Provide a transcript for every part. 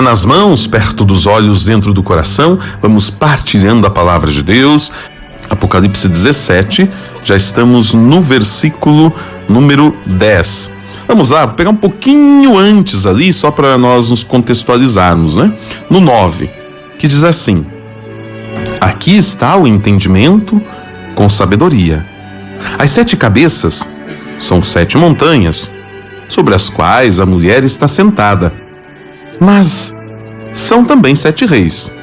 nas mãos, perto dos olhos, dentro do coração, vamos partilhando a palavra de Deus. Apocalipse 17, já estamos no versículo número 10. Vamos lá, vou pegar um pouquinho antes ali, só para nós nos contextualizarmos, né? No 9, que diz assim: aqui está o entendimento com sabedoria. As 7 cabeças são 7 montanhas, sobre as quais a mulher está sentada. Mas são também 7 reis.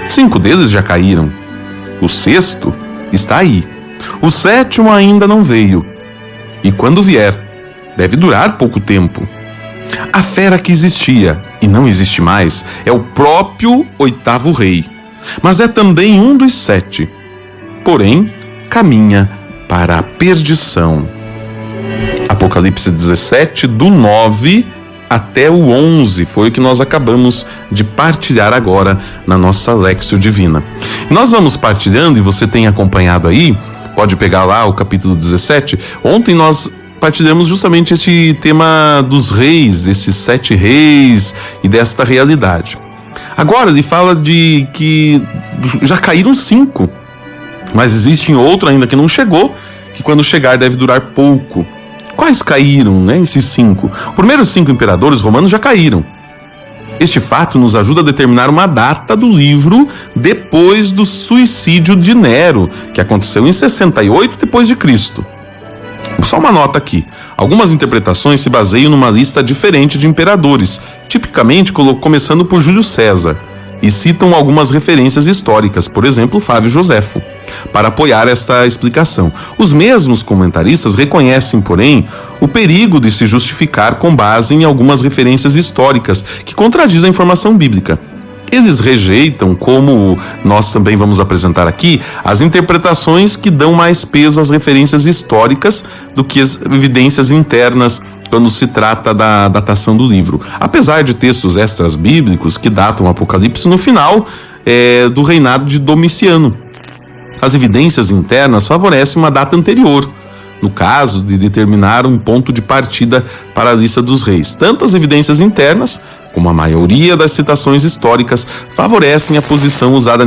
5 deles já caíram. O 6º está aí. O 7º ainda não veio. E quando vier, deve durar pouco tempo. A fera que existia e não existe mais é o próprio 8º rei, mas é também um dos 7. Porém, caminha para a perdição. Apocalipse 17, do 9 até o 11, foi o que nós acabamos de partilhar agora na nossa Lexio Divina. E nós vamos partilhando, e você tem acompanhado aí, pode pegar lá o capítulo 17. Ontem nós partilhamos justamente esse tema dos reis, desses 7 reis e desta realidade. Agora ele fala de que já caíram 5, mas existe outro ainda que não chegou, que quando chegar deve durar pouco. Quais caíram, né, esses 5? Os primeiros 5 imperadores romanos já caíram. Este fato nos ajuda a determinar uma data do livro depois do suicídio de Nero, que aconteceu em 68 depois de Cristo. Só uma nota aqui. Algumas interpretações se baseiam numa lista diferente de imperadores, tipicamente começando por Júlio César, e citam algumas referências históricas, por exemplo, Flávio Joséfo, para apoiar esta explicação. Os mesmos comentaristas reconhecem, porém, o perigo de se justificar com base em algumas referências históricas que contradizem a informação bíblica. Eles rejeitam, como nós também vamos apresentar aqui, as interpretações que dão mais peso às referências históricas do que as evidências internas quando se trata da datação do livro. Apesar de textos extras bíblicos que datam o Apocalipse no final do reinado de Domiciano, as evidências internas favorecem uma data anterior, no caso de determinar um ponto de partida para a lista dos reis. Tanto as evidências internas, como a maioria das citações históricas, favorecem a posição usada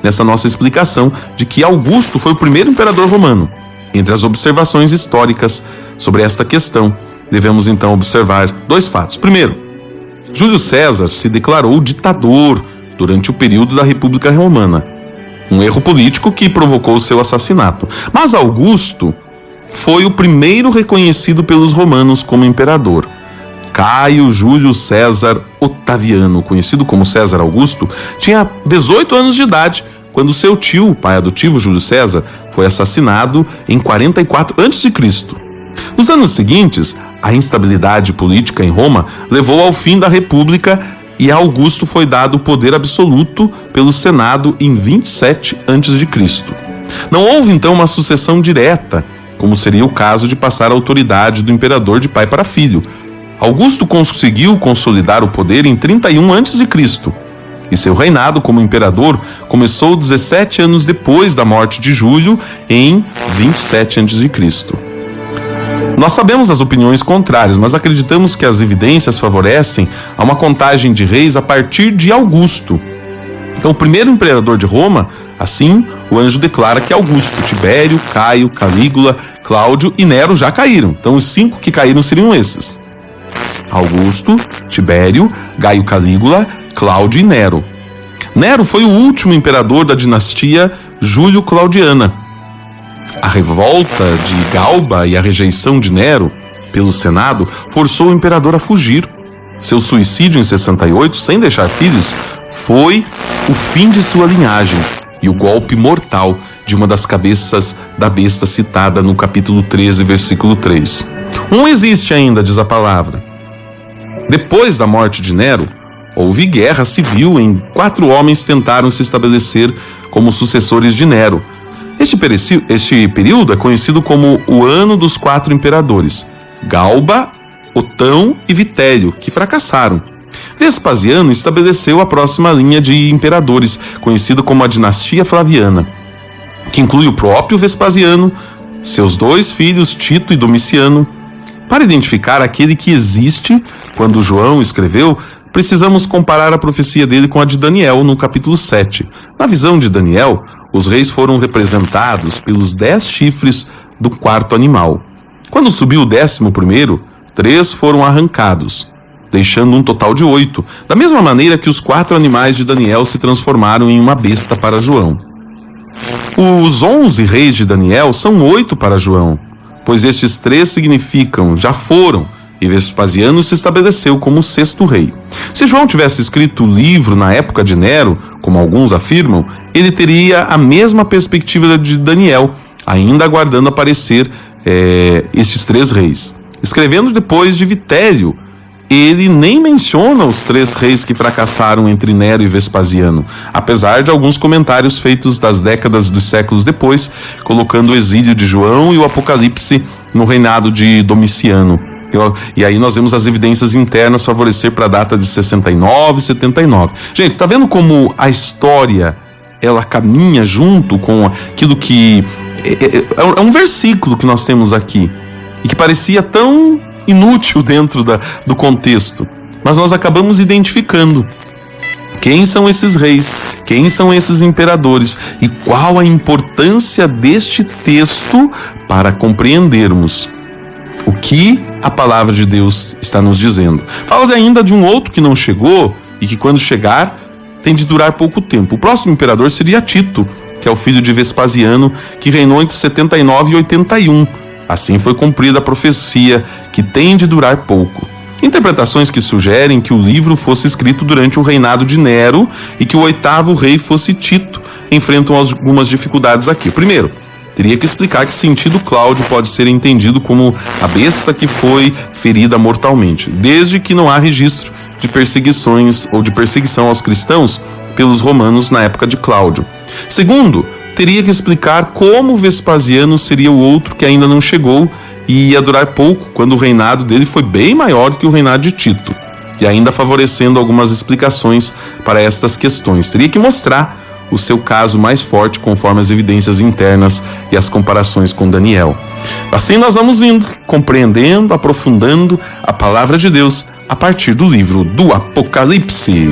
nessa nossa explicação de que Augusto foi o primeiro imperador romano. Entre as observações históricas sobre esta questão, devemos então observar 2 fatos. Primeiro, Júlio César se declarou ditador durante o período da República Romana, um erro político que provocou seu assassinato. Mas Augusto foi o primeiro reconhecido pelos romanos como imperador. Caio Júlio César Otaviano, conhecido como César Augusto, tinha 18 anos de idade quando seu tio, pai adotivo Júlio César, foi assassinado em 44 a.C. Nos anos seguintes, a instabilidade política em Roma levou ao fim da República e a Augusto foi dado o poder absoluto pelo Senado em 27 a.C. Não houve então uma sucessão direta, como seria o caso de passar a autoridade do imperador de pai para filho. Augusto conseguiu consolidar o poder em 31 a.C. e seu reinado como imperador começou 17 anos depois da morte de Júlio, em 27 a.C. Nós sabemos as opiniões contrárias, mas acreditamos que as evidências favorecem a uma contagem de reis a partir de Augusto. Então, o primeiro imperador de Roma, assim, o anjo declara que Augusto, Tibério, Caio, Calígula, Cláudio e Nero já caíram. Então, os 5 que caíram seriam esses: Augusto, Tibério, Gaio Calígula, Cláudio e Nero. Nero foi o último imperador da dinastia Júlio-Claudiana. A revolta de Galba e a rejeição de Nero pelo Senado forçou o imperador a fugir. Seu suicídio em 68, sem deixar filhos, foi o fim de sua linhagem e o golpe mortal de uma das cabeças da besta citada no capítulo 13, versículo 3. Existe ainda, diz a palavra. Depois da morte de Nero, houve guerra civil em 4 homens tentaram se estabelecer como sucessores de Nero. Este período é conhecido como o Ano dos 4 Imperadores: Galba, Otão e Vitélio, que fracassaram. Vespasiano estabeleceu a próxima linha de imperadores, conhecido como a dinastia Flaviana, que inclui o próprio Vespasiano, seus 2 filhos, Tito e Domiciano, para identificar aquele que existe quando João escreveu, precisamos comparar a profecia dele com a de Daniel no capítulo 7. Na visão de Daniel, os reis foram representados pelos 10 chifres do quarto animal. Quando subiu o 11º, 3 foram arrancados, deixando um total de 8, da mesma maneira que os 4 animais de Daniel se transformaram em uma besta para João. Os 11 reis de Daniel são 8 para João, pois estes 3 significam já foram, e Vespasiano se estabeleceu como o 6º rei. Se João tivesse escrito o livro na época de Nero, como alguns afirmam, ele teria a mesma perspectiva de Daniel, ainda aguardando aparecer estes 3 reis. Escrevendo depois de Vitélio, ele nem menciona os 3 reis que fracassaram entre Nero e Vespasiano, apesar de alguns comentários feitos das décadas dos séculos depois, colocando o exílio de João e o Apocalipse no reinado de Domiciano. E aí nós vemos as evidências internas favorecer para a data de 69 e 79. Gente, tá vendo como a história ela caminha junto com aquilo que... É um versículo que nós temos aqui, e que parecia tão inútil dentro do contexto, mas nós acabamos identificando quem são esses reis, quem são esses imperadores e qual a importância deste texto para compreendermos o que a palavra de Deus está nos dizendo. Fala ainda de um outro que não chegou e que quando chegar tem de durar pouco tempo. O próximo imperador seria Tito, que é o filho de Vespasiano, que reinou entre 79 e 81. Assim foi cumprida a profecia que tem de durar pouco. Interpretações que sugerem que o livro fosse escrito durante o reinado de Nero e que o 8º rei fosse Tito enfrentam algumas dificuldades aqui. Primeiro, teria que explicar que sentido Cláudio pode ser entendido como a besta que foi ferida mortalmente, desde que não há registro de perseguições ou de perseguição aos cristãos pelos romanos na época de Cláudio. Segundo, teria que explicar como Vespasiano seria o outro que ainda não chegou e ia durar pouco, quando o reinado dele foi bem maior do que o reinado de Tito, e ainda favorecendo algumas explicações para estas questões. Teria que mostrar o seu caso mais forte conforme as evidências internas e as comparações com Daniel. Assim nós vamos indo, compreendendo, aprofundando a palavra de Deus a partir do livro do Apocalipse.